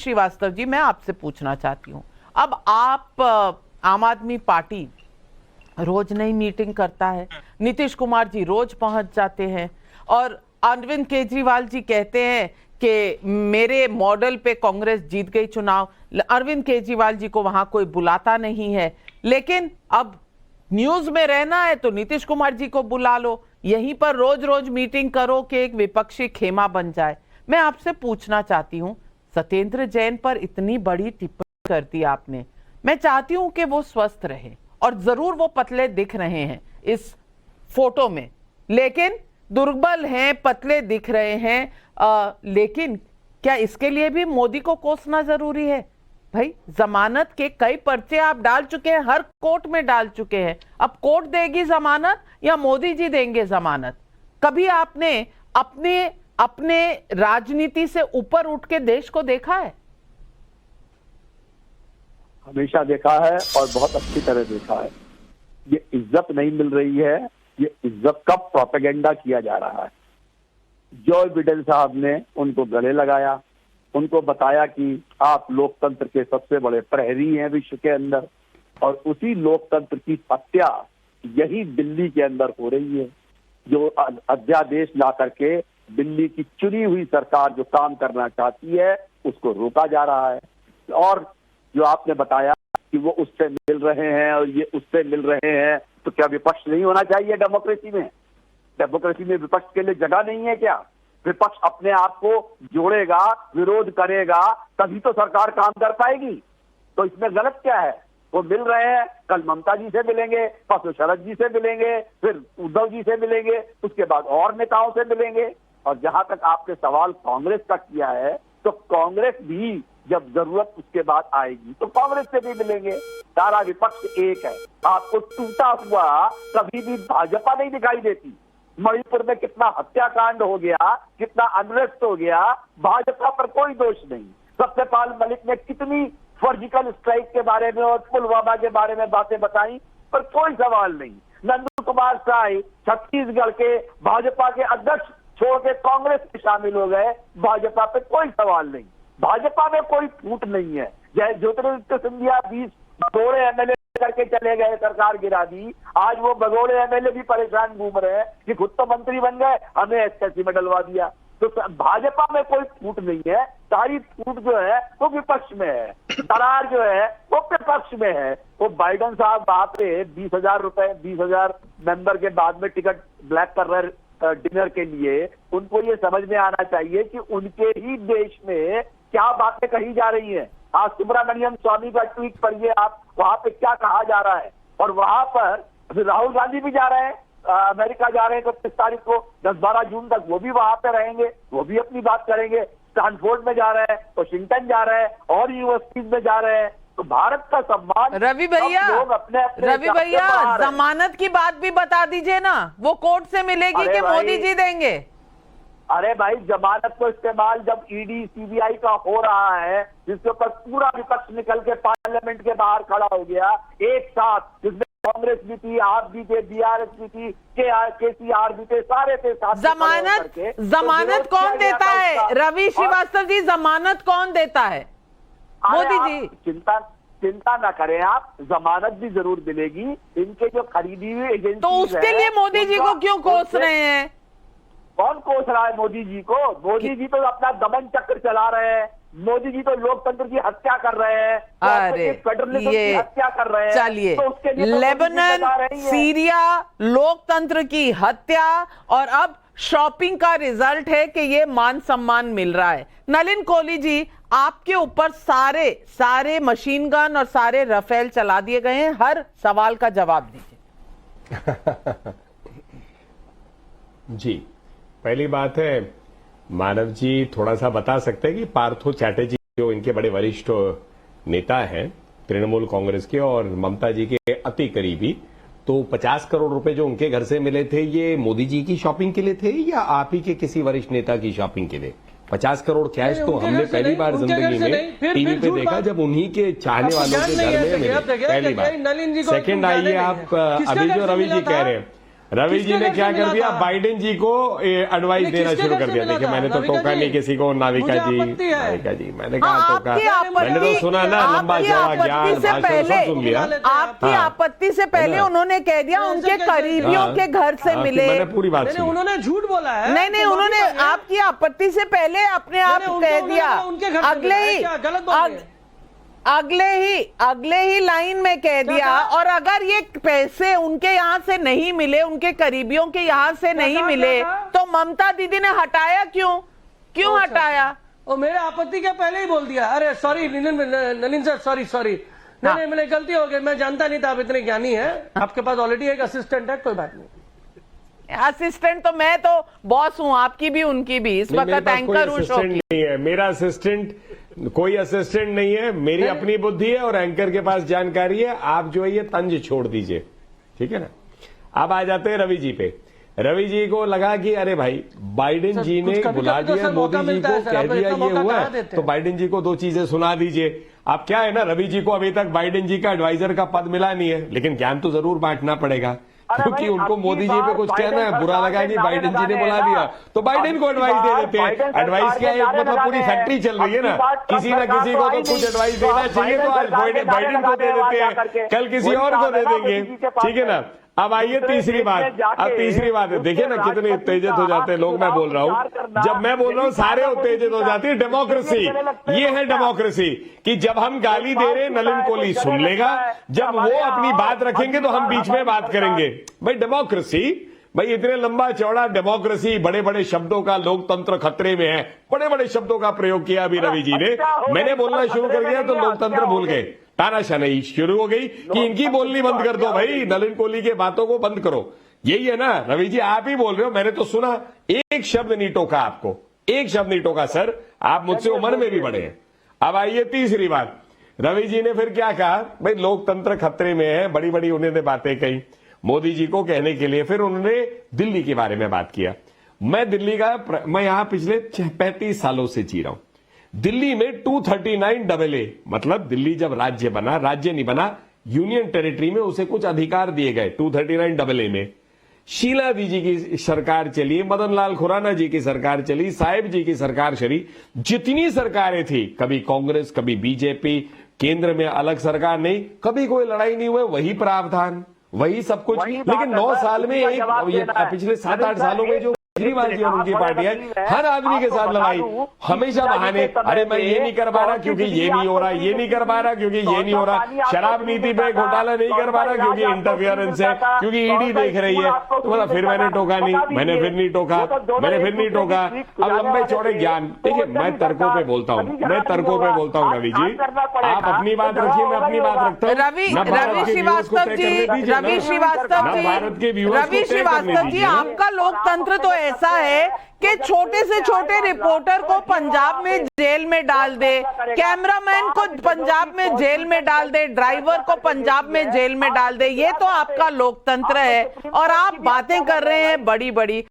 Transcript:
श्रीवास्तव जी, मैं आपसे पूछना चाहती हूँ, अब आप आम आदमी पार्टी रोज नई मीटिंग करता है, नीतीश कुमार जी रोज पहुंच जाते हैं और अरविंद केजरीवाल जी कहते हैं कि मेरे मॉडल पे कांग्रेस जीत गई चुनाव। अरविंद केजरीवाल जी को वहां कोई बुलाता नहीं है, लेकिन अब न्यूज में रहना है तो नीतीश कुमार जी को बुला लो, यहीं पर रोज रोज मीटिंग करो कि एक विपक्षी खेमा बन जाए। मैं आपसे पूछना चाहती हूँ, सत्येंद्र जैन पर इतनी बड़ी टिप्पणी कर दी आपने, मैं चाहती हूं कि वो स्वस्थ रहे और जरूर वो पतले दिख रहे हैं इस फोटो में, लेकिन दुर्बल हैं, पतले दिख रहे हैं, लेकिन क्या इसके लिए भी मोदी को कोसना जरूरी है? भाई जमानत के कई पर्चे आप डाल चुके हैं, हर कोर्ट में डाल चुके हैं, अब कोर्ट देगी जमानत या मोदी जी देंगे जमानत? कभी आपने अपने राजनीति से ऊपर उठ के देश को देखा है? हमेशा देखा है और बहुत अच्छी तरह देखा है। ये इज्जत नहीं मिल रही है, ये इज्जत का प्रोपेगेंडा किया जा रहा है। जो बिडेन साहब ने उनको गले लगाया, उनको बताया कि आप लोकतंत्र के सबसे बड़े प्रहरी हैं विश्व के अंदर, और उसी लोकतंत्र की हत्या यही दिल्ली के अंदर हो रही है। जो अध्यादेश ला करके दिल्ली की चुनी हुई सरकार जो काम करना चाहती है उसको रोका जा रहा है। और जो आपने बताया कि वो उससे मिल रहे हैं और ये उससे मिल रहे हैं, तो क्या विपक्ष नहीं होना चाहिए डेमोक्रेसी में? डेमोक्रेसी में विपक्ष के लिए जगह नहीं है क्या? विपक्ष अपने आप को जोड़ेगा, विरोध करेगा, तभी तो सरकार काम कर पाएगी। तो इसमें गलत क्या है? वो मिल रहे हैं, कल ममता जी से मिलेंगे, परसों शरद जी से मिलेंगे, फिर उद्धव जी से मिलेंगे, उसके बाद और नेताओं से मिलेंगे। और जहां तक आपने सवाल कांग्रेस का किया है, तो कांग्रेस भी जब जरूरत उसके बाद आएगी तो कांग्रेस से भी मिलेंगे। सारा विपक्ष एक है। आपको टूटा हुआ कभी भी भाजपा नहीं दिखाई देती। मणिपुर में कितना हत्याकांड हो गया, कितना अनरेस्ट हो गया, भाजपा पर कोई दोष नहीं। सत्यपाल मलिक ने कितनी सर्जिकल स्ट्राइक के बारे में और पुलवामा के बारे में बातें बताई, पर कोई सवाल नहीं। नंदू कुमार साय छत्तीसगढ़ के भाजपा के अध्यक्ष छोड़ के कांग्रेस में शामिल हो गए, भाजपा पे कोई सवाल नहीं। भाजपा में कोई फूट नहीं है। जय ज्योतिरादित्य सिंधिया 20 बगोड़े एमएलए करके चले गए, सरकार गिरा दी। आज वो बगोड़े एमएलए भी परेशान घूम रहे हैं कि खुद तो मंत्री बन गए, हमें एसएससी में डलवा दिया। तो भाजपा में कोई फूट नहीं है। सारी फूट जो है वो विपक्ष में है, दरार जो है वो विपक्ष में है। वो बाइडेन साहब वहां पे 20,000 मेंबर के बाद में टिकट ब्लैक कर रहे डिनर के लिए। उनको ये समझ में आना चाहिए कि उनके ही देश में क्या बातें कही जा रही हैं। आज सुब्रमण्यम स्वामी का ट्वीट पढ़िए आप, वहां पे क्या कहा जा रहा है। और वहां पर राहुल गांधी भी जा रहे हैं, अमेरिका जा रहे हैं 31 तारीख को, 10-12 जून तक वो भी वहां पे रहेंगे, वो भी अपनी बात करेंगे। स्टैनफोर्ड में जा रहे हैं, वाशिंगटन जा रहे हैं, और यूनिवर्सिटीज में जा रहे हैं। तो भारत का सम्मान रवि भैया जमानत की बात भी बता दीजिए ना, वो कोर्ट से मिलेगी कि मोदी जी देंगे? अरे भाई, जमानत को इस्तेमाल जब ईडी सीबीआई का हो रहा है, जिसके ऊपर पूरा विपक्ष निकल के पार्लियामेंट के बाहर खड़ा हो गया एक साथ, जिसमें कांग्रेस भी थी, आप भी थे, बीआरएस भी थी, केसीआर भी थे, सारे थे साथ। जमानत कौन देता है रवि श्रीवास्तव जी? जमानत कौन देता है? मोदी जी। चिंता ना करें आप, जमानत भी जरूर मिलेगी। इनके जो खरीदी हुई एजेंसी, तो उसके लिए मोदी जी को क्यों कोस रहे हैं? कौन कोस रहा है मोदी जी को? मोदी जी तो अपना दमन चक्र चला रहे हैं। मोदी जी तो लोकतंत्र की हत्या कर रहे हैं, फेडरलिज्म की हत्या कर रहे हैं। चलिए, तो लेबनान, सीरिया, लोकतंत्र की हत्या, और अब शॉपिंग का रिजल्ट है कि ये मान सम्मान मिल रहा है। नलिन कोहली जी, आपके ऊपर सारे मशीन गन और सारे राफेल चला दिए गए हैं, हर सवाल का जवाब दीजिए। जी, पहली बात है, मानव जी थोड़ा सा बता सकते हैं कि पार्थो चैटर्जी जो इनके बड़े वरिष्ठ नेता हैं तृणमूल कांग्रेस के और ममता जी के अति करीबी, तो 50 करोड़ रुपए जो उनके घर से मिले थे, ये मोदी जी की शॉपिंग के लिए थे या आप ही के किसी वरिष्ठ नेता की शॉपिंग के लिए? 50 करोड़ कैश तो हमने पहली बार जिंदगी में टीवी पे देखा, जब उन्हीं के चाहने वालों के घर में मिले, पहली बार। सेकंड आइए, आप अभी जो रवि जी कह रहे हैं, रवि जी किसके ने घर क्या से कर मिला दिया, था? बाइडेन जी को एडवाइस नहीं, देना किसके शुरू घर कर से दिया। मिला देखिए था? मैंने तो नाविका टोका जी? नहीं किसी को, नाविका मुझे जी, आपत्ति है। नाविका जी, मैंने हाँ, कहा टोका, आपकी मैंने तो सुना ना, लंबा आपकी चौड़ा आपत्ति ज्ञान से भाषण पहले सब सुन लिया। आपकी हाँ। आपत्ति से पहले है ना? उन्होंने कह दिया नहीं, उनके ऐसे कैसे? करीबियों हाँ। के घर से हाँ, मिले। मैंने पूरी बात नहीं, सुनी। उन्होंने झूठ बोला है। नहीं तो उन्होंने माफी मांगे। आपकी आपत्ति से पहले अपने आप नहीं, कह उनको दिया, उनके घर से अगले मिला है, ही क्या गलत बोल रहे हैं? अगले ही लाइन में कह दिया। कहा? और अगर ये पैसे उनके यहाँ से नहीं मिले, उनके करीबियों के यहाँ से नहीं कहा? मिले, क्या कहा? तो ममता दीदी ने हटाया क्यों अच्छा। हटाया? और मेरे आपत्ति के पहले ही बोल दिया, अरे सॉरी नलिन सर, सॉरी हाँ। नहीं मेरी गलती हो गई, मैं जानता नहीं था आप इतने ज्ञानी हैं, आपके पास ऑलरेडी एक असिस्टेंट है, कोई बात नहीं। असिस्टेंट तो मैं तो बॉस हूँ, आपकी भी उनकी भी, इस नहीं, मेरे वक्त पास कोई एंकर हूँ शो असिस्टेंट की। नहीं है, मेरा असिस्टेंट कोई असिस्टेंट नहीं है, मेरी अपनी बुद्धि है और एंकर के पास जानकारी है। आप जो है ये तंज छोड़ दीजिए, ठीक है ना। अब आ जाते हैं रवि जी पे। रवि जी को लगा कि अरे भाई बाइडेन सर, जी ने कुछ कभी-कभी बुला तो दिया सर मौका मोदी जी मिलता को, है सर, कह आप दिया इतना ये मौका हुआ कहाँ है, देते तो हैं? बाइडेन जी को दो चीजें सुना दीजिए। अब क्या है ना, रवि जी को अभी तक बाइडेन जी का एडवाइजर का पद मिला नहीं है, लेकिन ज्ञान तो जरूर बांटना पड़ेगा, क्योंकि उनको मोदी जी पे कुछ कहना है। बुरा लगा कि बाइडेन जी ने बुला दिया तो बाइडेन को एडवाइस दे देते हैं। एडवाइस क्या है, मतलब पूरी फैक्ट्री चल रही है ना, किसी ना किसी को तो कुछ एडवाइस देना चाहिए, तो आज बाइडेन को दे देते हैं, कल किसी और को दे देंगे, ठीक है ना। अब आइए तीसरी बात। अब तीसरी बात है, देखिए ना कितने उत्तेजित हो जाते हैं लोग। मैं बोल रहा हूं, जब मैं बोल रहा हूं सारे उत्तेजित हो जाते हैं। डेमोक्रेसी, ये है डेमोक्रेसी, कि जब हम गाली दे रहे नलिन कोहली सुन लेगा, जब वो अपनी बात रखेंगे तो हम बीच में बात करेंगे। भाई डेमोक्रेसी, भाई इतने लंबा चौड़ा डेमोक्रेसी, बड़े बड़े शब्दों का, लोकतंत्र खतरे में है, बड़े बड़े शब्दों का प्रयोग किया अभी रवि जी ने। मैंने बोलना शुरू कर दिया तो लोकतंत्र भूल गए, तानाशाही शुरू हो गई कि इनकी बोलनी बंद कर दो भाई, नलिन कोहली के बातों को बंद करो। यही है ना रवि जी, आप ही बोल रहे हो, मैंने तो सुना, एक शब्द नहीं टोका आपको, एक शब्द नहीं टोका सर, आप मुझसे उम्र में भी बड़े हैं। अब आइए तीसरी बात, रवि जी ने फिर क्या कहा, भाई लोकतंत्र खतरे में है, बड़ी बड़ी उन्होंने बातें कही मोदी जी को कहने के लिए। फिर उन्होंने दिल्ली के बारे में बात किया। मैं दिल्ली का, मैं यहां पिछले 35 सालों से जी रहा हूं। दिल्ली में 239AA, मतलब दिल्ली जब राज्य बना, राज्य नहीं बना, यूनियन टेरिटरी में उसे कुछ अधिकार दिए गए। 239AA में शीला जी की सरकार चली, मदन लाल खुराना जी की सरकार चली, साहिब जी की सरकार चली, जितनी सरकारें थी, कभी कांग्रेस कभी बीजेपी, केंद्र में अलग सरकार नहीं, कभी कोई लड़ाई नहीं हुई, वही प्रावधान, वही सब कुछ। लेकिन 9 साल में एक, पिछले 7-8 सालों में जो केजरीवाल जी और उनकी पार्टी है, हर आदमी के साथ लड़ाई, हमेशा बहाने, अरे मैं ये नहीं कर पा रहा क्योंकि ये नहीं हो रहा, ये नहीं कर पा रहा क्योंकि ये नहीं हो रहा, शराब नीति पे घोटाला नहीं कर पा रहा क्योंकि इंटरफियरेंस है, क्योंकि ईडी देख रही है। तो बोला फिर मैंने टोका नहीं, मैंने फिर नहीं टोका, मैंने फिर नहीं टोका। अब लंबे चौड़े ज्ञान, देखिए मैं तर्कों पे बोलता हूँ, मैं तर्कों पे बोलता हूँ रवि जी, आप अपनी बात रखिए, मैं अपनी बात रखता हूँ। रवि श्रीवास्तव जी, आपका लोकतंत्र तो ऐसा है कि छोटे से छोटे रिपोर्टर को पंजाब में जेल में डाल दे, कैमरामैन को पंजाब में जेल में डाल दे, ड्राइवर को पंजाब में जेल में डाल दे, ये तो आपका लोकतंत्र है। और आप बातें कर रहे हैं बड़ी बड़ी।